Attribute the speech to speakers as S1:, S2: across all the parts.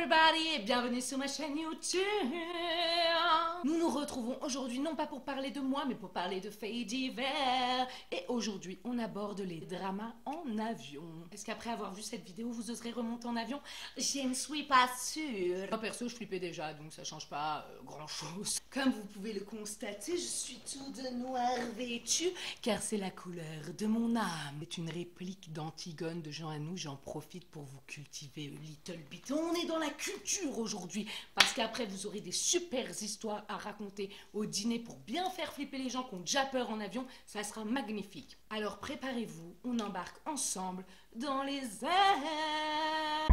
S1: everybody et bienvenue sur ma chaîne YouTube. Nous nous retrouvons aujourd'hui non pas pour parler de moi mais pour parler de faits divers. Et aujourd'hui on aborde les dramas en avion. Est-ce qu'après avoir vu cette vidéo vous oserez remonter en avion? Je ne suis pas sûre. Moi perso je flippais déjà donc ça change pas grand chose. Comme vous pouvez le constater, je suis tout de noir vêtu car c'est la couleur de mon âme. C'est une réplique d'Antigone de Jean Anouilh, j'en profite pour vous cultiver a little bit. On est dans la culture aujourd'hui parce qu'après vous aurez des super histoires à raconter au dîner pour bien faire flipper les gens qui ont déjà peur en avion, ça sera magnifique. Alors préparez-vous, on embarque ensemble dans les airs.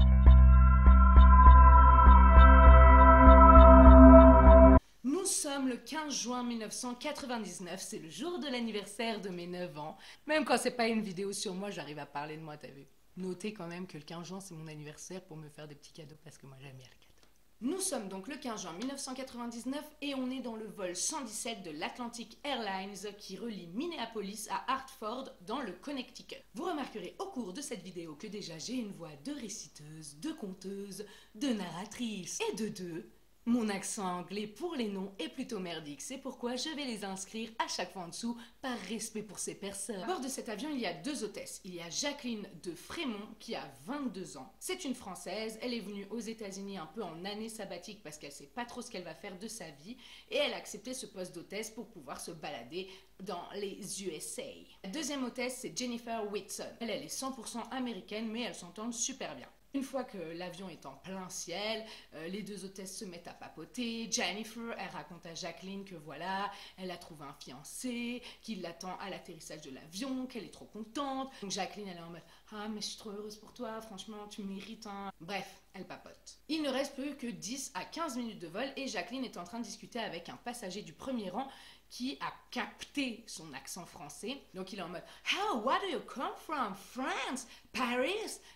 S1: Nous sommes le 15 juin 1999, c'est le jour de l'anniversaire de mes 9 ans. Même quand c'est pas une vidéo sur moi, j'arrive à parler de moi, t'as vu. Notez quand même que le 15 juin c'est mon anniversaire pour me faire des petits cadeaux parce que moi j'aime bien les cadeaux. Nous sommes donc le 15 juin 1999 et on est dans le vol 117 de l'Atlantic Airlines qui relie Minneapolis à Hartford dans le Connecticut. Vous remarquerez au cours de cette vidéo que déjà j'ai une voix de réciteuse, de conteuse, de narratrice et de deux. Mon accent anglais pour les noms est plutôt merdique, c'est pourquoi je vais les inscrire à chaque fois en dessous par respect pour ces personnes. À bord de cet avion, il y a deux hôtesses. Il y a Jacqueline de Frémont qui a 22 ans. C'est une Française, elle est venue aux États-Unis un peu en année sabbatique parce qu'elle sait pas trop ce qu'elle va faire de sa vie et elle a accepté ce poste d'hôtesse pour pouvoir se balader dans les USA. La deuxième hôtesse, c'est Jennifer Whitson. Elle est 100% américaine mais elles s'entendent super bien. Une fois que l'avion est en plein ciel, les deux hôtesses se mettent à papoter. Jennifer, elle raconte à Jacqueline que voilà, elle a trouvé un fiancé, qu'il l'attend à l'atterrissage de l'avion, qu'elle est trop contente. Donc Jacqueline, elle est en mode « Ah, mais je suis trop heureuse pour toi, franchement, tu mérites, hein. » Bref, elle papote. Il ne reste plus que 10 à 15 minutes de vol et Jacqueline est en train de discuter avec un passager du premier rang qui a capté son accent français. Donc il est en mode « How, where do you come from? France? Paris?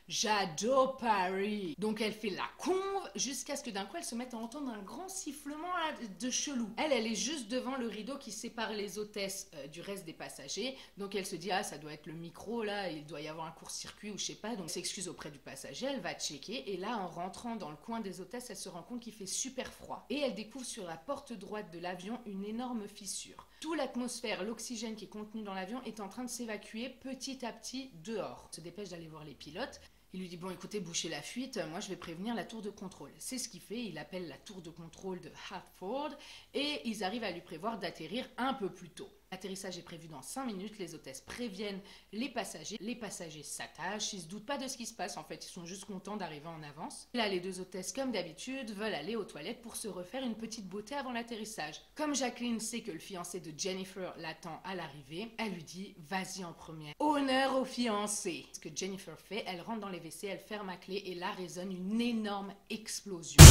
S1: J'adore Paris. » Donc elle fait la conve jusqu'à ce que d'un coup elle se mette à entendre un grand sifflement là, de chelou. Elle est juste devant le rideau qui sépare les hôtesses du reste des passagers. Donc elle se dit « Ah, ça doit être le micro là, il doit y avoir un court-circuit ou je sais pas. » Donc elle s'excuse auprès du passager, elle va checker et là en rentrant dans le coin des hôtesses, elle se rend compte qu'il fait super froid. Et elle découvre sur la porte droite de l'avion une énorme fissure. Toute l'atmosphère, l'oxygène qui est contenu dans l'avion est en train de s'évacuer petit à petit dehors. Il se dépêche d'aller voir les pilotes. Il lui dit « Bon, écoutez, bouchez la fuite, moi je vais prévenir la tour de contrôle. » C'est ce qu'il fait, il appelle la tour de contrôle de Hartford et ils arrivent à lui prévoir d'atterrir un peu plus tôt. L'atterrissage est prévu dans 5 minutes, les hôtesses préviennent les passagers s'attachent, ils se doutent pas de ce qui se passe en fait, ils sont juste contents d'arriver en avance. Là, les deux hôtesses, comme d'habitude, veulent aller aux toilettes pour se refaire une petite beauté avant l'atterrissage. Comme Jacqueline sait que le fiancé de Jennifer l'attend à l'arrivée, elle lui dit « Vas-y en première. Honneur au fiancé !» Ce que Jennifer fait, elle rentre dans les WC, elle ferme à clé et là résonne une énorme explosion.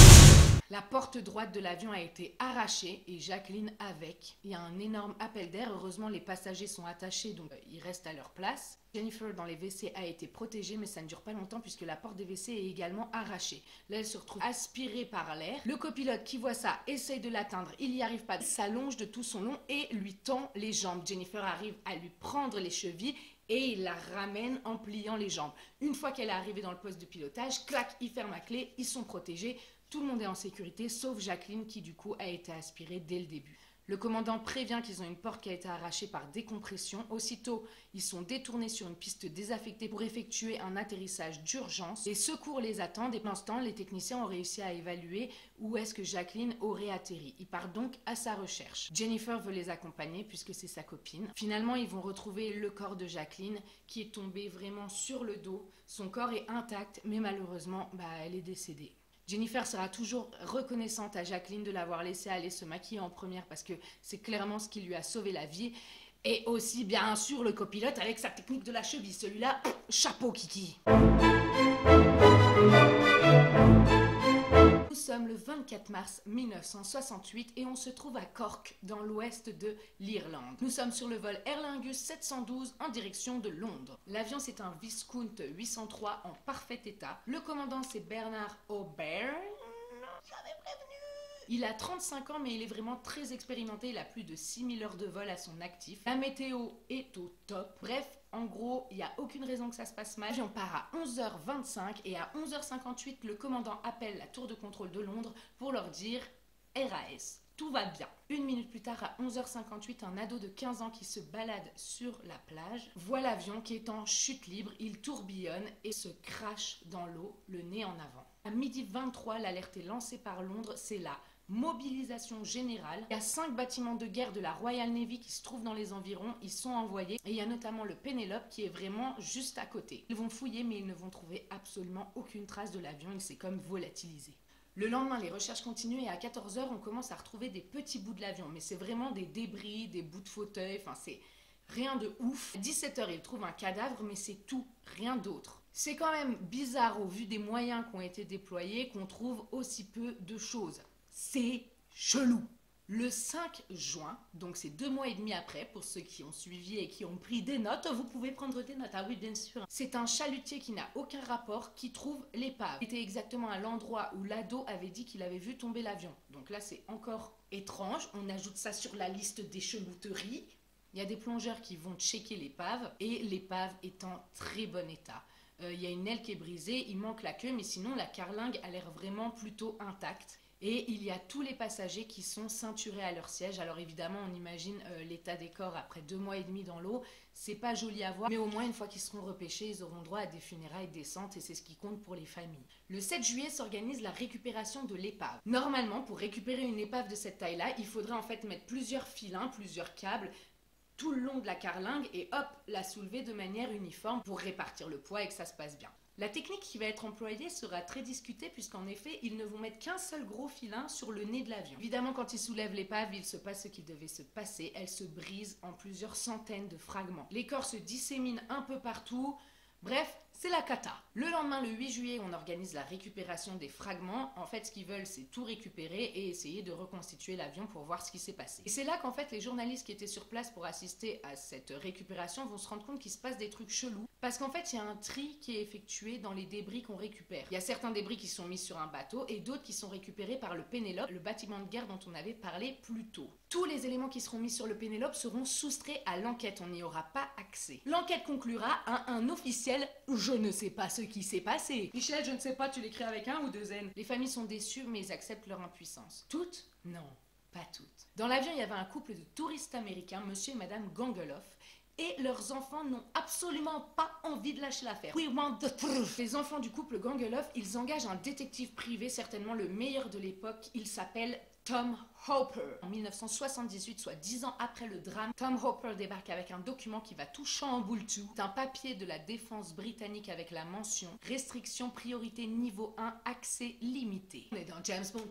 S1: La porte droite de l'avion a été arrachée et Jacqueline avec. Il y a un énorme appel d'air. Heureusement, les passagers sont attachés, donc ils restent à leur place. Jennifer dans les WC a été protégée, mais ça ne dure pas longtemps puisque la porte des WC est également arrachée. Là, elle se retrouve aspirée par l'air. Le copilote qui voit ça essaye de l'atteindre. Il n'y arrive pas. S'allonge de tout son long et lui tend les jambes. Jennifer arrive à lui prendre les chevilles et il la ramène en pliant les jambes. Une fois qu'elle est arrivée dans le poste de pilotage, clac, il ferme à clé, ils sont protégés. Tout le monde est en sécurité, sauf Jacqueline qui du coup a été aspirée dès le début. Le commandant prévient qu'ils ont une porte qui a été arrachée par décompression. Aussitôt, ils sont détournés sur une piste désaffectée pour effectuer un atterrissage d'urgence. Les secours les attendent et pendant ce temps, les techniciens ont réussi à évaluer où est-ce que Jacqueline aurait atterri. Ils partent donc à sa recherche. Jennifer veut les accompagner puisque c'est sa copine. Finalement, ils vont retrouver le corps de Jacqueline qui est tombé vraiment sur le dos. Son corps est intact, mais malheureusement, elle est décédée. Jennifer sera toujours reconnaissante à Jacqueline de l'avoir laissé aller se maquiller en première parce que c'est clairement ce qui lui a sauvé la vie. Et aussi, bien sûr, le copilote avec sa technique de la cheville. Celui-là, chapeau Kiki. Nous sommes le 24 mars 1968 et on se trouve à Cork, dans l'ouest de l'Irlande. Nous sommes sur le vol Aer Lingus 712 en direction de Londres. L'avion c'est un Viscount 803 en parfait état. Le commandant c'est Bernard O'Byrne. J'avais prévenu. Il a 35 ans, mais il est vraiment très expérimenté. Il a plus de 6000 heures de vol à son actif. La météo est au top. Bref, en gros, il n'y a aucune raison que ça se passe mal. On part à 11h25 et à 11h58, le commandant appelle la tour de contrôle de Londres pour leur dire RAS. Tout va bien. Une minute plus tard, à 11h58, un ado de 15 ans qui se balade sur la plage voit l'avion qui est en chute libre. Il tourbillonne et se crache dans l'eau, le nez en avant. À 12h23, l'alerte est lancée par Londres. C'est la mobilisation générale. Il y a 5 bâtiments de guerre de la Royal Navy qui se trouvent dans les environs. Ils sont envoyés. Et il y a notamment le Penelope qui est vraiment juste à côté. Ils vont fouiller, mais ils ne vont trouver absolument aucune trace de l'avion. Il s'est comme volatilisé. Le lendemain, les recherches continuent et à 14h, on commence à retrouver des petits bouts de l'avion. Mais c'est vraiment des débris, des bouts de fauteuil, enfin c'est rien de ouf. À 17h, ils trouvent un cadavre, mais c'est tout, rien d'autre. C'est quand même bizarre au vu des moyens qui ont été déployés qu'on trouve aussi peu de choses. C'est chelou. Le 5 juin, donc c'est 2 mois et demi après, pour ceux qui ont suivi et qui ont pris des notes, vous pouvez prendre des notes, ah oui bien sûr. C'est un chalutier qui n'a aucun rapport qui trouve l'épave. C'était exactement à l'endroit où l'ado avait dit qu'il avait vu tomber l'avion. Donc là c'est encore étrange, on ajoute ça sur la liste des chelouteries. Il y a des plongeurs qui vont checker l'épave et l'épave est en très bon état. Il y a une aile qui est brisée, il manque la queue, mais sinon la carlingue a l'air vraiment plutôt intacte. Et il y a tous les passagers qui sont ceinturés à leur siège. Alors évidemment, on imagine l'état des corps après 2 mois et demi dans l'eau. C'est pas joli à voir, mais au moins une fois qu'ils seront repêchés, ils auront droit à des funérailles décentes et c'est ce qui compte pour les familles. Le 7 juillet s'organise la récupération de l'épave. Normalement, pour récupérer une épave de cette taille-là, il faudrait en fait mettre plusieurs filins, plusieurs câbles tout le long de la carlingue et hop, la soulever de manière uniforme pour répartir le poids et que ça se passe bien. La technique qui va être employée sera très discutée puisqu'en effet, ils ne vont mettre qu'un seul gros filin sur le nez de l'avion. Évidemment, quand ils soulèvent l'épave, il se passe ce qui devait se passer. Elle se brise en plusieurs centaines de fragments. Les corps se disséminent un peu partout. Bref, c'est la cata. Le lendemain, le 8 juillet, on organise la récupération des fragments. En fait, ce qu'ils veulent, c'est tout récupérer et essayer de reconstituer l'avion pour voir ce qui s'est passé. Et c'est là qu'en fait, les journalistes qui étaient sur place pour assister à cette récupération vont se rendre compte qu'il se passe des trucs chelous. Parce qu'en fait, il y a un tri qui est effectué dans les débris qu'on récupère. Il y a certains débris qui sont mis sur un bateau et d'autres qui sont récupérés par le Penelope, le bâtiment de guerre dont on avait parlé plus tôt. Tous les éléments qui seront mis sur le Penelope seront soustraits à l'enquête. On n'y aura pas accès. L'enquête conclura à un officiel « Je ne sais pas ce qui s'est passé ». Michel, je ne sais pas, tu l'écris avec un ou 2 N. Les familles sont déçues, mais ils acceptent leur impuissance. Toutes? Non, pas toutes. Dans l'avion, il y avait un couple de touristes américains, monsieur et madame Gangeloff, et leurs enfants n'ont absolument pas envie de lâcher l'affaire. We want the truth. Les enfants du couple Gangeloff, ils engagent un détective privé, certainement le meilleur de l'époque. Il s'appelle Tom Hopper. En 1978, soit 10 ans après le drame, Tom Hopper débarque avec un document qui va tout chambouler tout. C'est un papier de la défense britannique avec la mention « Restriction priorité niveau 1, accès limité ». On est dans James Bond.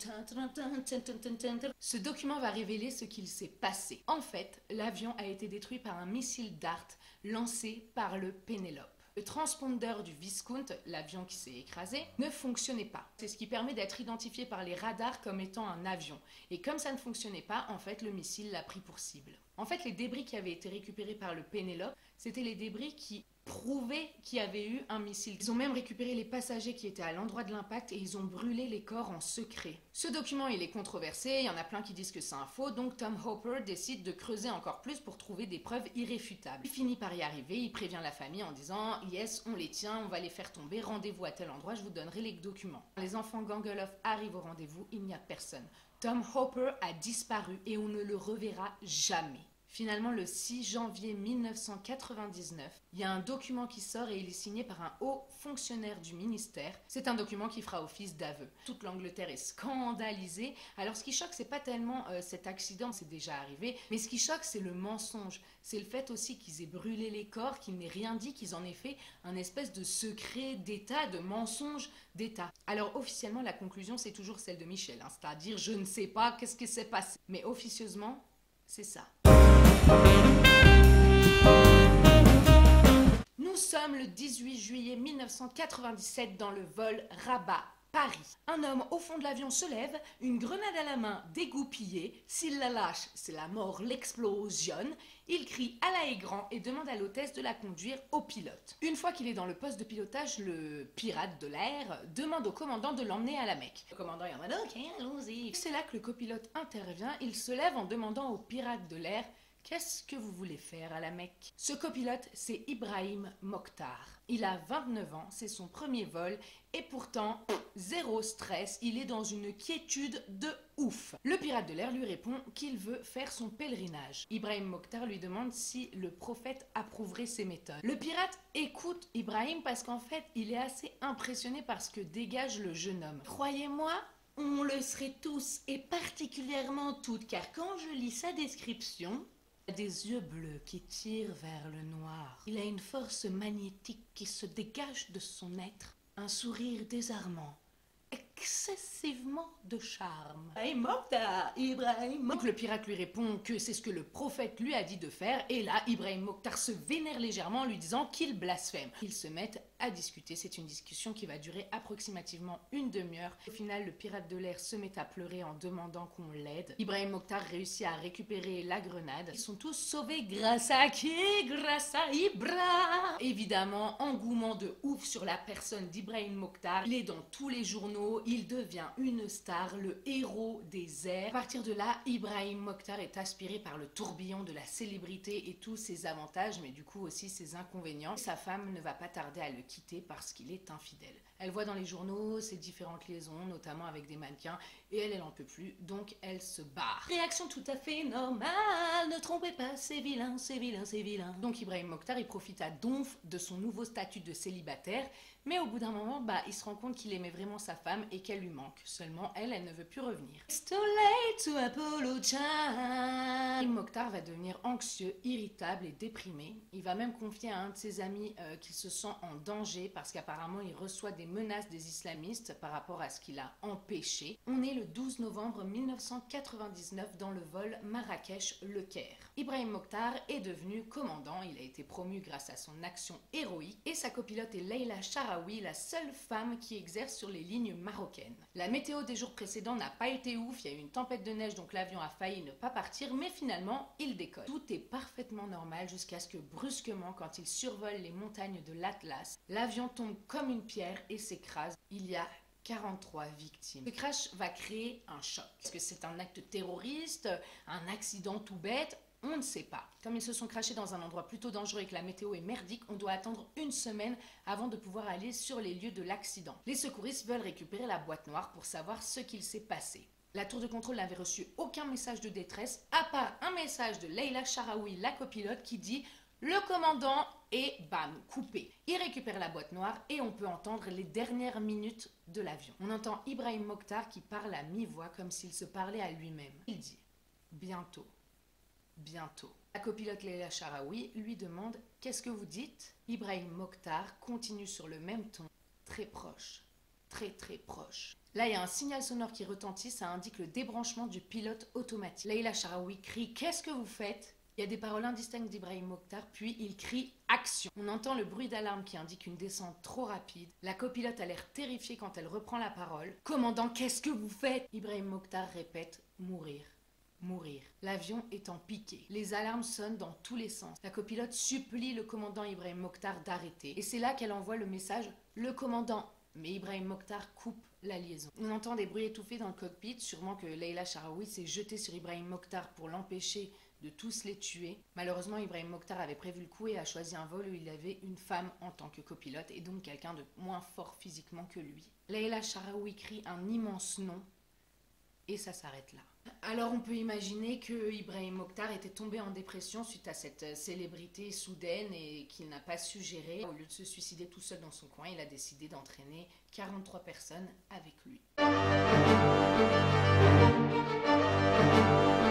S1: Ce document va révéler ce qu'il s'est passé. En fait, l'avion a été détruit par un missile Dart lancé par le Penelope. Le transpondeur du Viscount, l'avion qui s'est écrasé, ne fonctionnait pas. C'est ce qui permet d'être identifié par les radars comme étant un avion. Et comme ça ne fonctionnait pas, en fait, le missile l'a pris pour cible. En fait, les débris qui avaient été récupérés par le Penelope, c'était les débris qui prouvaient qu'il y avait eu un missile. Ils ont même récupéré les passagers qui étaient à l'endroit de l'impact et ils ont brûlé les corps en secret. Ce document, il est controversé, il y en a plein qui disent que c'est un faux, donc Tom Hopper décide de creuser encore plus pour trouver des preuves irréfutables. Il finit par y arriver, il prévient la famille en disant « Yes, on les tient, on va les faire tomber, rendez-vous à tel endroit, je vous donnerai les documents ». Les enfants Gangeloff arrivent au rendez-vous, il n'y a personne. Tom Hopper a disparu et on ne le reverra jamais. Finalement, le 6 janvier 1999, il y a un document qui sort et il est signé par un haut fonctionnaire du ministère. C'est un document qui fera office d'aveu. Toute l'Angleterre est scandalisée. Alors ce qui choque, c'est pas tellement cet accident, c'est déjà arrivé, mais ce qui choque, c'est le mensonge. C'est le fait aussi qu'ils aient brûlé les corps, qu'ils n'aient rien dit, qu'ils en aient fait un espèce de secret d'État, de mensonge d'État. Alors officiellement, la conclusion, c'est toujours celle de Michel, hein, c'est-à-dire je ne sais pas qu'est-ce qui s'est passé. Mais officieusement, c'est ça. Nous sommes le 18 juillet 1997 dans le vol Rabat Paris. Un homme au fond de l'avion se lève, une grenade à la main, dégoupillée. S'il la lâche, c'est la mort, l'explosion. Il crie à la Aigran et demande à l'hôtesse de la conduire au pilote. Une fois qu'il est dans le poste de pilotage, le pirate de l'air demande au commandant de l'emmener à la Mecque. Le commandant est en mode ok, allons-y. C'est là que le copilote intervient. Il se lève en demandant au pirate de l'air: qu'est-ce que vous voulez faire à la Mecque? Ce copilote, c'est Ibrahim Mokhtar. Il a 29 ans, c'est son premier vol, et pourtant, zéro stress, il est dans une quiétude de ouf. Le pirate de l'air lui répond qu'il veut faire son pèlerinage. Ibrahim Mokhtar lui demande si le prophète approuverait ses méthodes. Le pirate écoute Ibrahim parce qu'en fait, il est assez impressionné par ce que dégage le jeune homme. Croyez-moi, on le serait tous, et particulièrement toutes, car quand je lis sa description, il a des yeux bleus qui tirent vers le noir. Il a une force magnétique qui se dégage de son être. Un sourire désarmant. Excessivement de charme. Ibrahim Mokhtar, Ibrahim Mokhtar. Donc le pirate lui répond que c'est ce que le prophète lui a dit de faire. Et là, Ibrahim Mokhtar se vénère légèrement en lui disant qu'il blasphème. Ils se mettent à discuter. C'est une discussion qui va durer approximativement une demi-heure. Au final, le pirate de l'air se met à pleurer en demandant qu'on l'aide. Ibrahim Mokhtar réussit à récupérer la grenade. Ils sont tous sauvés grâce à qui? Grâce à Ibra. Évidemment, engouement de ouf sur la personne d'Ibrahim Mokhtar. Il est dans tous les journaux. Il devient une star, le héros des airs. À partir de là, Ibrahim Mokhtar est aspiré par le tourbillon de la célébrité et tous ses avantages, mais du coup aussi ses inconvénients. Sa femme ne va pas tarder à le quitter parce qu'il est infidèle. Elle voit dans les journaux ses différentes liaisons, notamment avec des mannequins, et elle en peut plus, donc elle se barre. Réaction tout à fait normale, ne trompez pas, c'est vilain, c'est vilain, c'est vilain. Donc Ibrahim Mokhtar, il profite à donf de son nouveau statut de célibataire, mais au bout d'un moment, il se rend compte qu'il aimait vraiment sa femme et qu'elle lui manque. Seulement, elle ne veut plus revenir. It's too late to apologize. Ibrahim Mokhtar va devenir anxieux, irritable et déprimé. Il va même confier à un de ses amis qu'il se sent en danger parce qu'apparemment, il reçoit des menaces des islamistes par rapport à ce qu'il a empêché. On est le 12 novembre 1999 dans le vol Marrakech-Le Caire. Ibrahim Mokhtar est devenu commandant. Il a été promu grâce à son action héroïque et sa copilote est Leila Sharawi, la seule femme qui exerce sur les lignes marocaines. La météo des jours précédents n'a pas été ouf, il y a eu une tempête de neige donc l'avion a failli ne pas partir, mais finalement il décolle. Tout est parfaitement normal jusqu'à ce que brusquement, quand il survole les montagnes de l'Atlas, l'avion tombe comme une pierre et s'écrase. Il y a 43 victimes. Ce crash va créer un choc. Est-ce que c'est un acte terroriste, un accident tout bête? On ne sait pas. Comme ils se sont crashés dans un endroit plutôt dangereux et que la météo est merdique, on doit attendre une semaine avant de pouvoir aller sur les lieux de l'accident. Les secouristes veulent récupérer la boîte noire pour savoir ce qu'il s'est passé. La tour de contrôle n'avait reçu aucun message de détresse, à part un message de Leila Sharawi, la copilote, qui dit « Le commandant est, bam, coupé ». Il récupère la boîte noire et on peut entendre les dernières minutes de l'avion. On entend Ibrahim Mokhtar qui parle à mi-voix comme s'il se parlait à lui-même. Il dit « Bientôt. Bientôt ». La copilote Leila Sharawi lui demande « Qu'est-ce que vous dites ?» Ibrahim Mokhtar continue sur le même ton, très proche, très très proche. Là, il y a un signal sonore qui retentit, ça indique le débranchement du pilote automatique. Leila Sharawi crie « Qu'est-ce que vous faites ?» Il y a des paroles indistinctes d'Ibrahim Mokhtar, puis il crie « Action !» On entend le bruit d'alarme qui indique une descente trop rapide. La copilote a l'air terrifiée quand elle reprend la parole. « Commandant, qu'est-ce que vous faites ?» Ibrahim Mokhtar répète « Mourir. » Mourir. L'avion est en piqué. Les alarmes sonnent dans tous les sens. La copilote supplie le commandant Ibrahim Mokhtar d'arrêter. Et c'est là qu'elle envoie le message « Le commandant !» Mais Ibrahim Mokhtar coupe la liaison. On entend des bruits étouffés dans le cockpit. Sûrement que Leila Sharawi s'est jetée sur Ibrahim Mokhtar pour l'empêcher de tous les tuer. Malheureusement, Ibrahim Mokhtar avait prévu le coup et a choisi un vol où il avait une femme en tant que copilote et donc quelqu'un de moins fort physiquement que lui. Leila Sharawi crie un immense nom et ça s'arrête là. Alors on peut imaginer que Ibrahim Mokhtar était tombé en dépression suite à cette célébrité soudaine et qu'il n'a pas su gérer. Au lieu de se suicider tout seul dans son coin, il a décidé d'entraîner 43 personnes avec lui.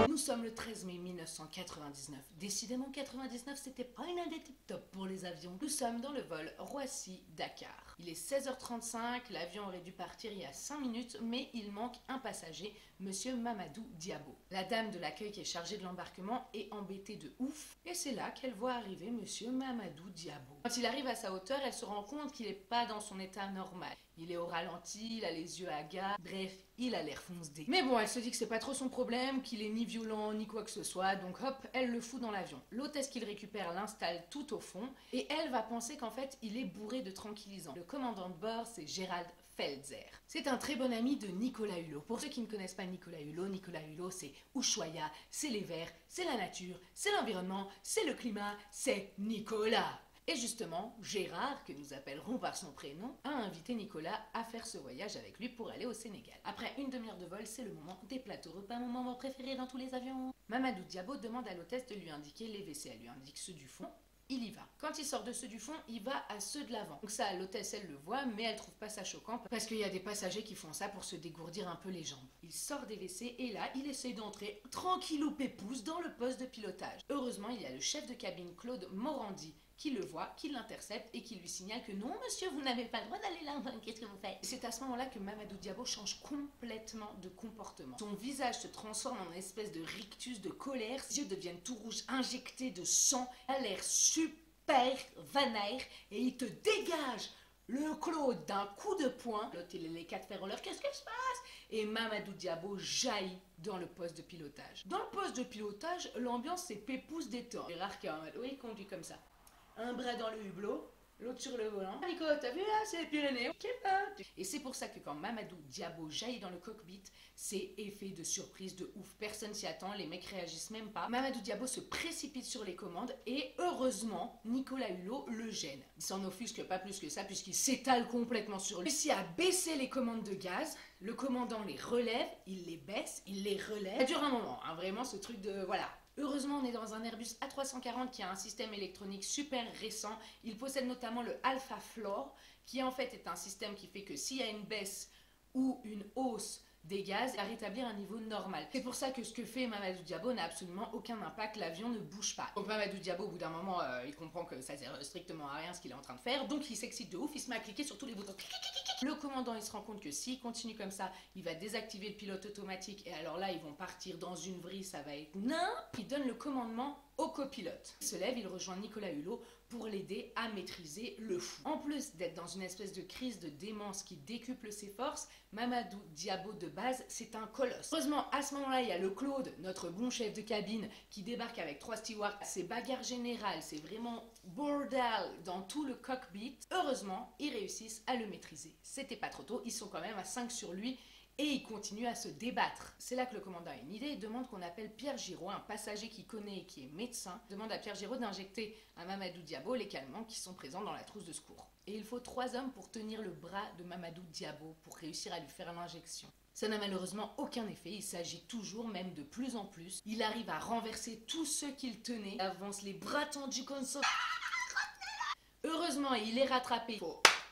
S1: Nous sommes le 13 mai 1999. Décidément, 99, c'était pas une année tip-top pour les avions. Nous sommes dans le vol Roissy-Dakar. Il est 16h35, l'avion aurait dû partir il y a 5 minutes, mais il manque un passager, Monsieur Mamadou Diabo. La dame de l'accueil qui est chargée de l'embarquement est embêtée de ouf, et c'est là qu'elle voit arriver Monsieur Mamadou Diabo. Quand il arrive à sa hauteur, elle se rend compte qu'il n'est pas dans son état normal. Il est au ralenti, il a les yeux hagards, bref, il a l'air fonce-dé. Mais bon, elle se dit que c'est pas trop son problème, qu'il est ni violent ni quoi que ce soit, donc hop, elle le fout dans l'avion. L'hôtesse qu'il récupère l'installe tout au fond, et elle va penser qu'en fait, il est bourré de tranquillisants. Le commandant de bord, c'est Gérald Felzer. C'est un très bon ami de Nicolas Hulot. Pour ceux qui ne connaissent pas Nicolas Hulot, c'est Ushuaïa, c'est les vers, c'est la nature, c'est l'environnement, c'est le climat, c'est Nicolas. Et justement, Gérard, que nous appellerons par son prénom, a invité Nicolas à faire ce voyage avec lui pour aller au Sénégal. Après une demi-heure de vol, c'est le moment des plateaux repas, mon moment préféré dans tous les avions. Mamadou Diabo demande à l'hôtesse de lui indiquer les WC. Elle lui indique ceux du fond. Il y va. Quand il sort de ceux du fond, il va à ceux de l'avant. Donc ça, l'hôtesse, elle le voit, mais elle trouve pas ça choquant parce qu'il y a des passagers qui font ça pour se dégourdir un peu les jambes. Il sort des WC et là, il essaye d'entrer tranquillou pépouze dans le poste de pilotage. Heureusement, il y a le chef de cabine, Claude Morandi, qui le voit, qui l'intercepte et qui lui signale que non monsieur, vous n'avez pas le droit d'aller là, qu'est-ce que vous faites? C'est à ce moment-là que Mamadou Diabo change complètement de comportement. Son visage se transforme en une espèce de rictus de colère, ses yeux deviennent tout rouges, injectés de sang, il a l'air super vanaire et il te dégage le Claude d'un coup de poing. L'autre, il les quatre fers en l'air, qu'est-ce qui se passe? Et Mamadou Diabo jaillit dans le poste de pilotage. Dans le poste de pilotage, l'ambiance c'est pépouze détente. C'est rare qu'il y a un mode, oui, il conduit comme ça. Un bras dans le hublot, l'autre sur le volant. Nico, t'as vu là, c'est les Pyrénées. Et c'est pour ça que quand Mamadou Diabo jaillit dans le cockpit, c'est effet de surprise de ouf. Personne s'y attend, les mecs réagissent même pas. Mamadou Diabo se précipite sur les commandes et heureusement, Nicolas Hulot le gêne. Il s'en offusque pas plus que ça puisqu'il s'étale complètement sur lui. Il réussit à baisser les commandes de gaz. Le commandant les relève, il les baisse, il les relève. Ça dure un moment, hein, vraiment ce truc de voilà. Heureusement, on est dans un Airbus A340 qui a un système électronique super récent. Il possède notamment le Alpha Floor, qui en fait est un système qui fait que s'il y a une baisse ou une hausse des gaz, il va rétablir un niveau normal. C'est pour ça que ce que fait Mamadou Diabo n'a absolument aucun impact, l'avion ne bouge pas. Donc Mamadou Diabo, au bout d'un moment, il comprend que ça sert strictement à rien ce qu'il est en train de faire, donc il s'excite de ouf, il se met à cliquer sur tous les boutons. Le commandant, il se rend compte que s'il continue comme ça, il va désactiver le pilote automatique et alors là, ils vont partir dans une vrille, ça va être nimp. Il donne le commandement au copilote. Il se lève, il rejoint Nicolas Hulot pour l'aider à maîtriser le fou. En plus d'être dans une espèce de crise de démence qui décuple ses forces, Mamadou Diabo de base, c'est un colosse. Heureusement, à ce moment-là, il y a le Claude, notre bon chef de cabine, qui débarque avec 3 stewards. C'est bagarre générale, c'est vraiment bordel dans tout le cockpit. Heureusement, ils réussissent à le maîtriser. C'était pas trop tôt, ils sont quand même à 5 sur lui. Et il continue à se débattre. C'est là que le commandant a une idée et demande qu'on appelle Pierre Giraud, un passager qu'il connaît et qui est médecin, demande à Pierre Giraud d'injecter à Mamadou Diabo les calmants qui sont présents dans la trousse de secours. Et il faut 3 hommes pour tenir le bras de Mamadou Diabo pour réussir à lui faire l'injection. Ça n'a malheureusement aucun effet, il s'agit toujours, même de plus en plus. Il arrive à renverser tous ceux qu'il tenait, il avance les bras tendus comme ça. Heureusement, il est rattrapé.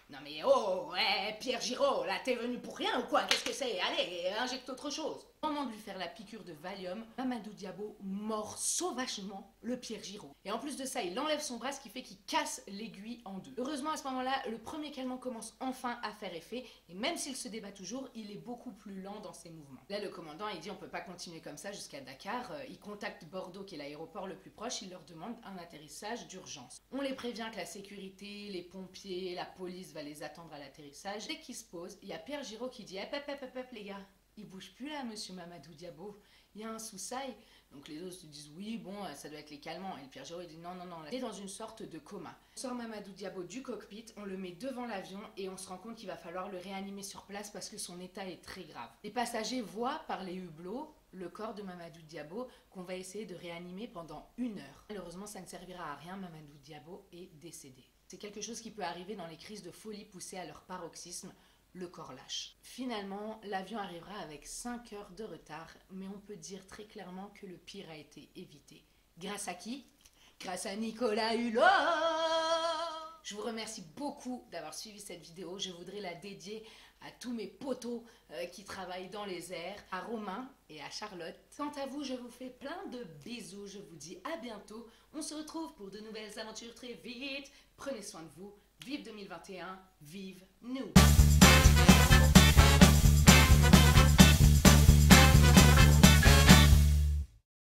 S1: Non mais oh, ouais, Pierre Giraud, là t'es venu pour rien ou quoi? Qu'est-ce que c'est? Allez, injecte autre chose. Au moment de lui faire la piqûre de Valium, Mamadou Diabo mord sauvagement le Pierre Giraud. Et en plus de ça, il enlève son bras, ce qui fait qu'il casse l'aiguille en deux. Heureusement, à ce moment-là, le premier calmant commence enfin à faire effet, et même s'il se débat toujours, il est beaucoup plus lent dans ses mouvements. Là, le commandant, il dit on peut pas continuer comme ça jusqu'à Dakar. Il contacte Bordeaux, qui est l'aéroport le plus proche, il leur demande un atterrissage d'urgence. On les prévient que la sécurité, les pompiers, la police va les attendre à l'atterrissage. Dès qu'ils se posent, il y a Pierre Giraud qui dit hop, les gars. Il bouge plus là, monsieur Mamadou Diabo. Il y a un sous-sail. Donc les autres se disent oui, bon, ça doit être les calmants. Et le Pierre Giraud, il dit non, il est dans une sorte de coma. On sort Mamadou Diabo du cockpit, on le met devant l'avion et on se rend compte qu'il va falloir le réanimer sur place parce que son état est très grave. Les passagers voient par les hublots le corps de Mamadou Diabo qu'on va essayer de réanimer pendant 1 heure. Malheureusement, ça ne servira à rien, Mamadou Diabo est décédé. C'est quelque chose qui peut arriver dans les crises de folie poussées à leur paroxysme. Le corps lâche. Finalement, l'avion arrivera avec 5 heures de retard, mais on peut dire très clairement que le pire a été évité. Grâce à qui? Grâce à Nicolas Hulot! Je vous remercie beaucoup d'avoir suivi cette vidéo. Je voudrais la dédier à tous mes potos qui travaillent dans les airs, à Romain et à Charlotte. Quant à vous, je vous fais plein de bisous. Je vous dis à bientôt. On se retrouve pour de nouvelles aventures très vite. Prenez soin de vous. Vive 2021, vive nous!